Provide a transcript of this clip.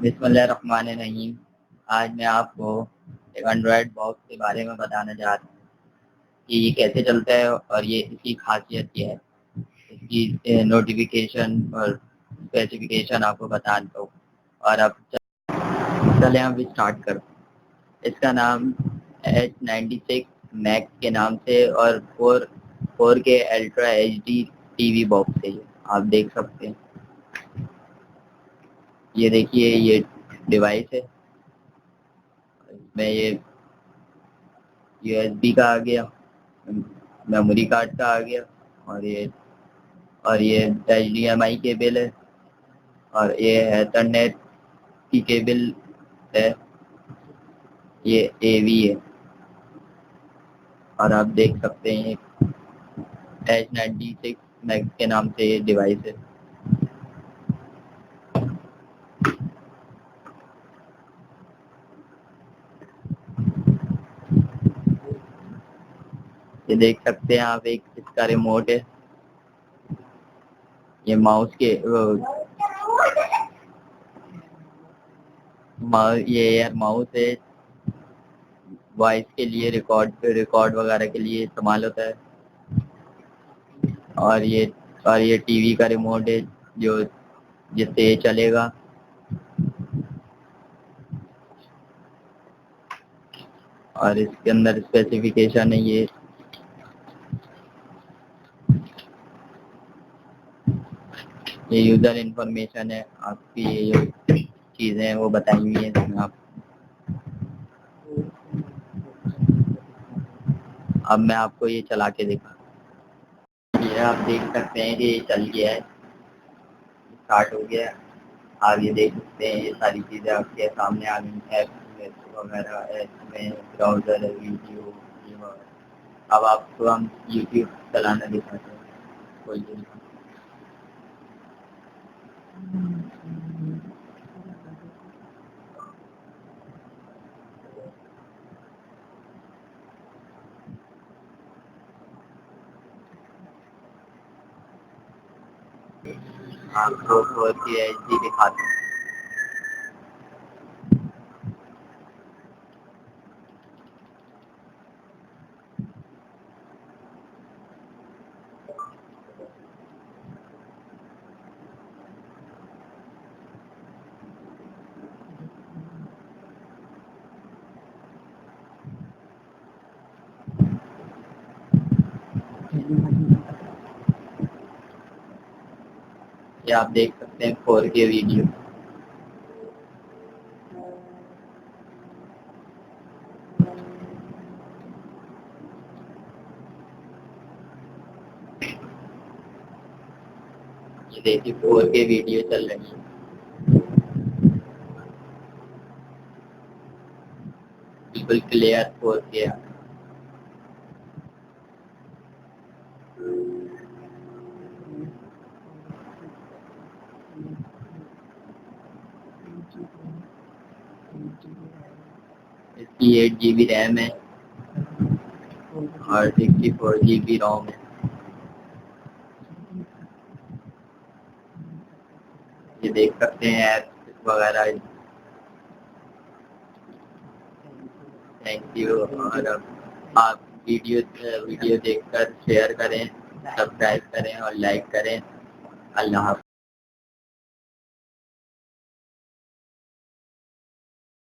बिस्मिल्लाहिर्रहमानिर्रहीम। आज मैं आपको एक एंड्रॉयड बॉक्स के बारे में बताना चाहता हूँ कि ये कैसे चलता है और ये इसकी खासियत क्या है। इसकी नोटिफिकेशन और स्पेसिफिकेशन आपको बताता हूँ। और अब चले हम स्टार्ट करो। इसका नाम H96 मैक्स के नाम से और 4K ultra HD TV box है। ये आप देख सकते हैं। ये देखिए, ये डिवाइस है। इसमें ये USB का आ गया, मेमोरी कार्ड का आ गया, और ये HDMI केबल है, और ये एथरनेट की केबल है। ये AV है। और आप देख सकते हैं H96 मैक्स के नाम से ये डिवाइस है। ये देख सकते हैं आप, एक इसका रिमोट है। ये ये एयर माउस है। वॉइस के लिए, रिकॉर्ड वगैरह के लिए इस्तेमाल होता है। और ये टीवी का रिमोट है जो जिससे ये चलेगा। और इसके अंदर स्पेसिफिकेशन है। ये यूजर इंफॉर्मेशन है आपकी। ये जो चीजें हैं वो बताई हुई है इसमें। अब मैं आपको ये चला के दिखा। ये आप देख सकते हैं कि ये चल गया है, स्टार्ट हो गया है। आप ये देख सकते हैं, ये सारी चीजें आपके सामने आ गई। ऐप वगैरह है इसमें, ब्राउजर है, वीडियो ये वगैरह। अब आपको हम यूट्यूब चलाना दिखाते हैं। कोई आपको 4K HD दिखाते हैं। ये आप देख सकते हैं 4K वीडियो। ये देखिए 4K वीडियो चल रही है, बिल्कुल क्लियर 4K। इसकी 8 GB रैम है और 64 GB रोम है। ये देख सकते हैं ऐप वगैरह। Thank you. और आप वीडियो देखकर शेयर करें, सब्सक्राइब करें और लाइक करें। अल्लाह हाफ़िज़।